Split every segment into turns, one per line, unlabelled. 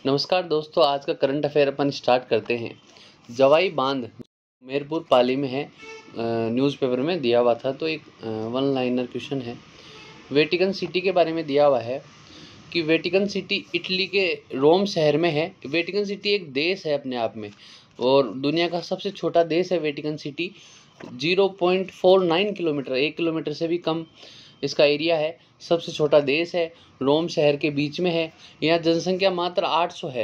नमस्कार दोस्तों, आज का करंट अफेयर अपन स्टार्ट करते हैं। जवाई बांध मेरपुर पाली में है। न्यूज़पेपर में दिया हुआ था, तो एक वन लाइनर क्वेश्चन है। वेटिकन सिटी के बारे में दिया हुआ है कि वेटिकन सिटी इटली के रोम शहर में है। वेटिकन सिटी एक देश है अपने आप में और दुनिया का सबसे छोटा देश है वेटिकन सिटी। 0.49 किलोमीटर, 1 किलोमीटर से भी कम इसका एरिया है। सबसे छोटा देश है, रोम शहर के बीच में है। यहाँ जनसंख्या मात्र 800 है।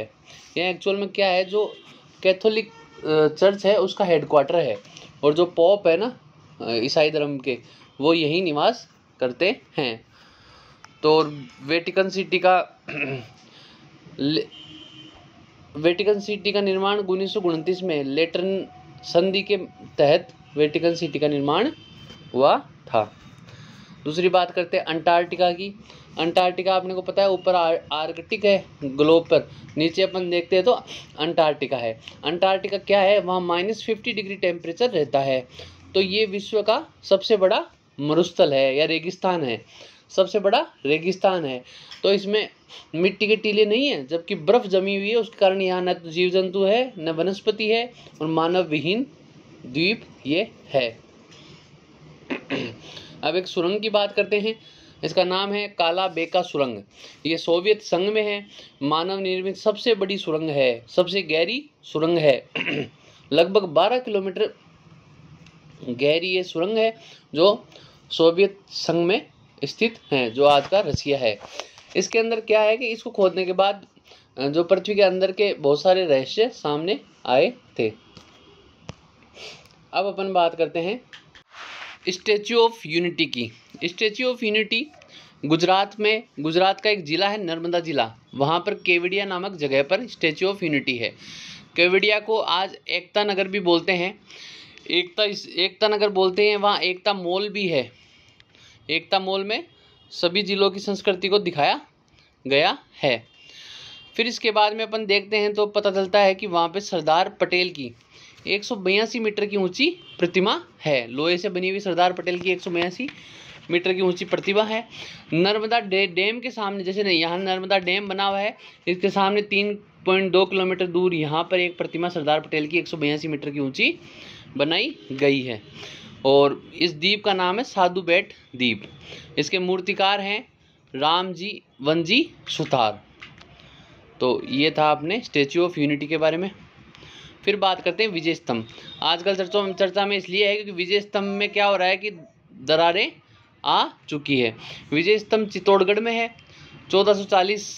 यहाँ एक्चुअल में क्या है, जो कैथोलिक चर्च है उसका हेडक्वार्टर है और जो पॉप है ना ईसाई धर्म के, वो यहीं निवास करते हैं। तो वेटिकन सिटी का निर्माण 1929 में लेटरन संधि के तहत वेटिकन सिटी का निर्माण हुआ था। दूसरी बात करते हैं अंटार्कटिका की। अंटार्कटिका आपने को पता है, ऊपर आर्कटिक है ग्लोब पर, नीचे अपन देखते हैं तो अंटार्कटिका है। अंटार्कटिका क्या है, वहाँ -50 डिग्री टेम्परेचर रहता है। तो ये विश्व का सबसे बड़ा मरुस्थल है या रेगिस्तान है, सबसे बड़ा रेगिस्तान है। तो इसमें मिट्टी के टीले नहीं है, जबकि बर्फ़ जमी हुई है। उसके कारण यहाँ न तो जीव जंतु है, न वनस्पति है, और मानव विहीन द्वीप ये है। अब एक सुरंग की बात करते हैं। इसका नाम है काला बेका सुरंग। ये सोवियत संघ में है। मानव निर्मित सबसे बड़ी सुरंग है, सबसे गहरी सुरंग है। लगभग 12 किलोमीटर गहरी ये सुरंग है, जो सोवियत संघ में स्थित है, जो आज का रसिया है। इसके अंदर क्या है कि इसको खोदने के बाद जो पृथ्वी के अंदर के बहुत सारे रहस्य सामने आए थे। अब अपन बात करते हैं स्टैच्यू ऑफ यूनिटी की। स्टैच्यू ऑफ यूनिटी गुजरात का एक ज़िला है, नर्मदा ज़िला। वहाँ पर केवड़िया नामक जगह पर स्टैच्यू ऑफ यूनिटी है। केवड़िया को आज एकता नगर भी बोलते हैं। एकता नगर बोलते हैं। वहाँ एकता मॉल भी है। एकता मॉल में सभी ज़िलों की संस्कृति को दिखाया गया है। फिर इसके बाद में अपन देखते हैं तो पता चलता है कि वहाँ पे सरदार पटेल की 182 मीटर की ऊंची प्रतिमा है। लोहे से बनी हुई सरदार पटेल की 182 मीटर की ऊंची प्रतिमा है। नर्मदा डैम के सामने, जैसे नहीं यहाँ नर्मदा डैम बना हुआ है, इसके सामने 3.2 किलोमीटर दूर यहाँ पर एक प्रतिमा सरदार पटेल की 182 मीटर की ऊंची बनाई गई है। और इस द्वीप का नाम है साधु बेट द्वीप। इसके मूर्तिकार हैं रामजी वनजी सुतार। तो ये था अपने स्टैच्यू ऑफ यूनिटी के बारे में। फिर बात करते हैं विजय स्तंभ। आजकल चर्चा में इसलिए है क्योंकि विजय स्तंभ में क्या हो रहा है कि दरारें आ चुकी है। विजय स्तंभ चित्तौड़गढ़ में है। 1440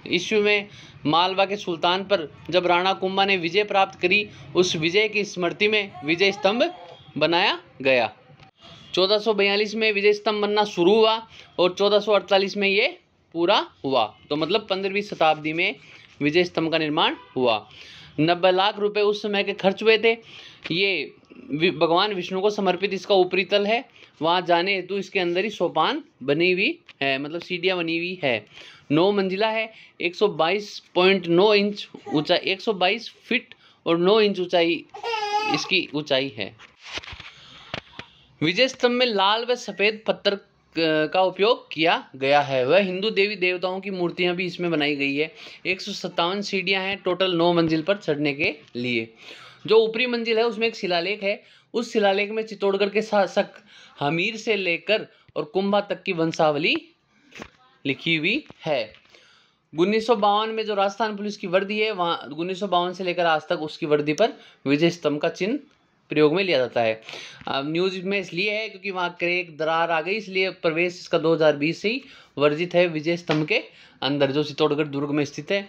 ईस्वी में मालवा के सुल्तान पर जब राणा कुंभा ने विजय प्राप्त करी, उस विजय की स्मृति में विजय स्तंभ बनाया गया। 1442 में विजय स्तंभ बनना शुरू हुआ और 1448 में ये पूरा हुआ। तो मतलब 15वीं शताब्दी में विजय स्तंभ का निर्माण हुआ। 90 लाख रुपए उस समय के खर्च हुए थे। ये भगवान विष्णु को समर्पित इसका ऊपरी तल है। वहाँ जाने हेतु इसके अंदर ही सोपान बनी हुई है, मतलब सीढ़ियाँ बनी हुई है। 9 मंजिला है। 122.9 इंच ऊंचा, 122 फीट और 9 इंच ऊंचाई इसकी ऊंचाई है। विजय स्तंभ में लाल व सफ़ेद पत्थर का उपयोग किया गया है। वह हिंदू देवी देवताओं की मूर्तियां भी इसमें बनाई गई है। 157 सीढ़ियां हैं टोटल 9 मंजिल पर चढ़ने के लिए। जो ऊपरी मंजिल है उसमें एक शिलालेख है। उस शिलालेख में चित्तौड़गढ़ के शासक हमीर से लेकर और कुंभा तक की वंशावली लिखी हुई है। 1952 में जो राजस्थान पुलिस की वर्दी है, वहाँ 1952 से लेकर आज तक उसकी वर्दी पर विजय स्तंभ का चिन्ह प्रयोग में लिया जाता है। अब न्यूज़ में इसलिए है क्योंकि वहाँ क्रैक दरार आ गई, इसलिए प्रवेश इसका 2020 से ही वर्जित है विजय स्तंभ के अंदर, जो चित्तौड़गढ़ दुर्ग में स्थित है।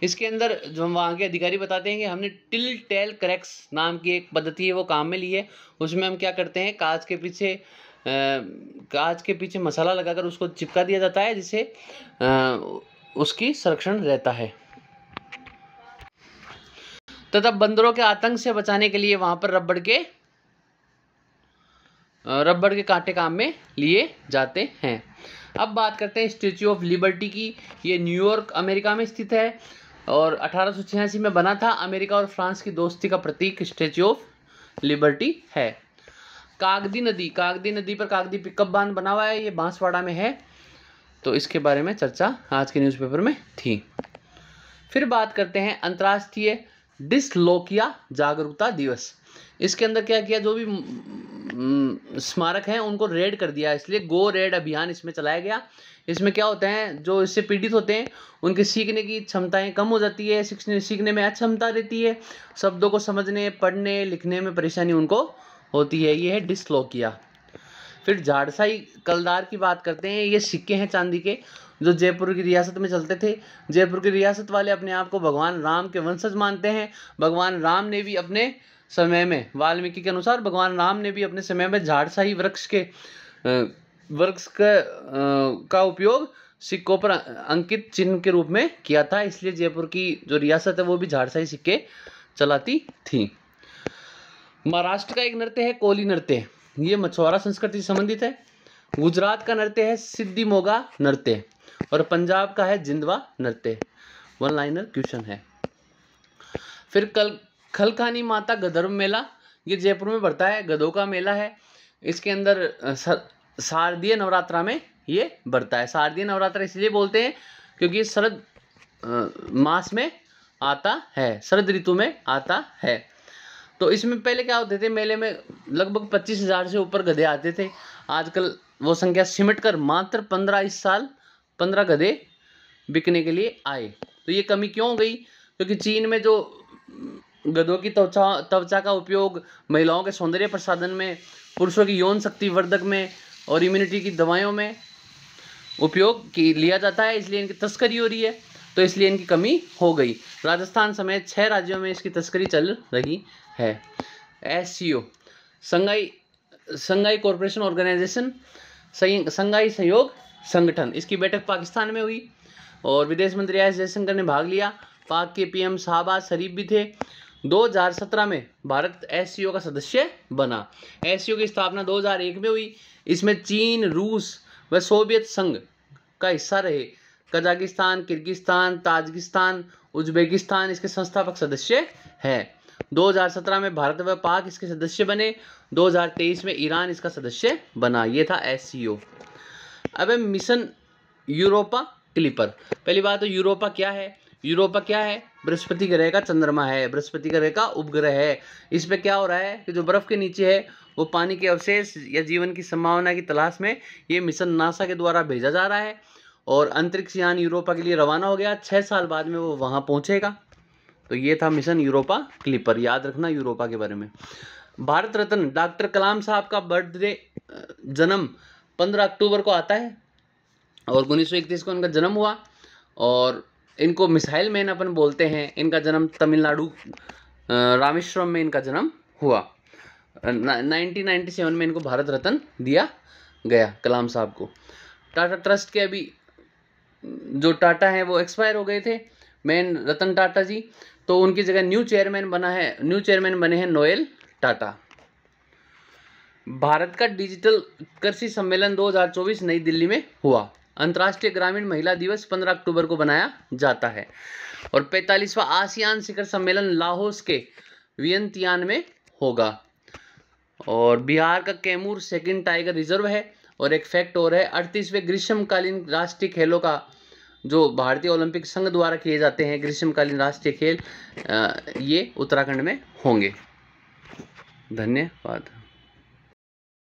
इसके अंदर जो वहाँ के अधिकारी बताते हैं कि हमने टिल टेल क्रैक्स नाम की एक पद्धति है वो काम में ली है। उसमें हम क्या करते हैं, कांच के पीछे मसाला लगाकर उसको चिपका दिया जाता है, जिससे उसकी संरक्षण रहता है। तथा बंदरों के आतंक से बचाने के लिए वहां पर रबड़ के कांटे काम में लिए जाते हैं। अब बात करते हैं स्टैच्यू ऑफ लिबर्टी की। ये न्यूयॉर्क अमेरिका में स्थित है और 1886 में बना था। अमेरिका और फ्रांस की दोस्ती का प्रतीक स्टैच्यू ऑफ लिबर्टी है। कागदी नदी पर कागदी पिकअप बांध बना हुआ है, ये बांसवाड़ा में है। तो इसके बारे में चर्चा आज के न्यूज़पेपर में थी। फिर बात करते हैं अंतर्राष्ट्रीय डिसलोकिया जागरूकता दिवस। इसके अंदर क्या किया, जो भी स्मारक हैं उनको रेड कर दिया, इसलिए गो रेड अभियान इसमें चलाया गया। इसमें क्या होता है, जो इससे पीड़ित होते हैं उनके सीखने की क्षमताएं कम हो जाती है, सीखने में अक्षमता रहती है, शब्दों को समझने पढ़ने लिखने में परेशानी उनको होती है, ये है डिसलोकिया। फिर झाड़साई कलदार की बात करते हैं। ये सिक्के हैं चांदी के, जो जयपुर की रियासत में चलते थे। जयपुर की रियासत वाले अपने आप को भगवान राम के वंशज मानते हैं। भगवान राम ने भी अपने समय में, वाल्मीकि के अनुसार भगवान राम ने भी अपने समय में झाड़साई वृक्ष का उपयोग सिक्कों पर अंकित चिन्ह के रूप में किया था, इसलिए जयपुर की जो रियासत है वो भी झाड़साई सिक्के चलाती थी। महाराष्ट्र का एक नृत्य है कोली नृत्य, ये मछुआरा संस्कृति से संबंधित है। गुजरात का नृत्य है सिद्धि मोगा नृत्य और पंजाब का है जिंदवा नृत्य। वन लाइनर क्वेश्चन है। फिर खलखानी माता गधर्व मेला, ये जयपुर में बढ़ता है, गधों का मेला है। इसके अंदर शारदीय नवरात्रा में ये बढ़ता है। शारदीय नवरात्रा इसलिए बोलते हैं क्योंकि शरद मास में आता है, शरद ऋतु में आता है। तो इसमें पहले क्या होते थे, मेले में लगभग 25,000 से ऊपर गधे आते थे। आजकल वो संख्या सिमट कर मात्र 15 गधे बिकने के लिए आए। तो ये कमी क्यों हो गई, क्योंकि चीन में जो गधों की त्वचा का उपयोग महिलाओं के सौंदर्य प्रसाधन में, पुरुषों की यौन शक्ति वर्धक में और इम्यूनिटी की दवाइयों में उपयोग लिया जाता है, इसलिए इनकी तस्करी हो रही है, तो इसलिए इनकी कमी हो गई। राजस्थान समेत 6 राज्यों में इसकी तस्करी चल रही है। SCO संघाई कॉरपोरेशन ऑर्गेनाइजेशन, संघाई सहयोग संगठन, इसकी बैठक पाकिस्तान में हुई और विदेश मंत्री एस जयशंकर ने भाग लिया। पाक के PM शाहबाज शरीफ भी थे। 2017 में भारत SCO का सदस्य बना। SCO की स्थापना 2001 में हुई। इसमें चीन, रूस व सोवियत संघ का हिस्सा रहे। कजाकिस्तान, किर्गिस्तान, ताजिकिस्तान, उज्बेकिस्तान इसके संस्थापक सदस्य हैं। 2017 में भारत व पाक इसके सदस्य बने। 2023 में ईरान इसका सदस्य बना। ये था SCO। अब मिशन यूरोपा क्लिपर। पहली बात तो यूरोपा क्या है, यूरोपा क्या है, बृहस्पति ग्रह का चंद्रमा है, बृहस्पति ग्रह का उपग्रह है। इस पे क्या हो रहा है कि जो बर्फ के नीचे है वो पानी के अवशेष या जीवन की संभावना की तलाश में ये मिशन नासा के द्वारा भेजा जा रहा है और अंतरिक्ष यान यूरोपा के लिए रवाना हो गया। 6 साल बाद में वो वहाँ पहुँचेगा। तो ये था मिशन यूरोपा क्लिपर, याद रखना यूरोपा के बारे में। भारत रत्न डॉक्टर कलाम साहब का बर्थडे जन्म 15 अक्टूबर को आता है और 1931 को उनका जन्म हुआ और इनको मिसाइल मैन अपन बोलते हैं। इनका जन्म तमिलनाडु रामेश्वरम में इनका जन्म हुआ। 1997 में इनको भारत रत्न दिया गया कलाम साहब को। टाटा ट्रस्ट के अभी जो टाटा हैं वो एक्सपायर हो गए थे, मैन रतन टाटा जी, तो उनकी जगह न्यू चेयरमैन बने हैं नोएल टाटा। भारत का डिजिटल कृषि सम्मेलन 2024 नई दिल्ली में हुआ। अंतर्राष्ट्रीय ग्रामीण महिला दिवस 15 अक्टूबर को बनाया जाता है और 45वां आसियान शिखर सम्मेलन लाहौस के वियंतियान में होगा। और बिहार का कैमूर सेकंड टाइगर रिजर्व है। और एक फैक्ट और है, 38वें ग्रीष्मकालीन राष्ट्रीय खेलों का जो भारतीय ओलंपिक संघ द्वारा किए जाते हैं ग्रीष्मकालीन राष्ट्रीय खेल, ये उत्तराखंड में होंगे। धन्यवाद।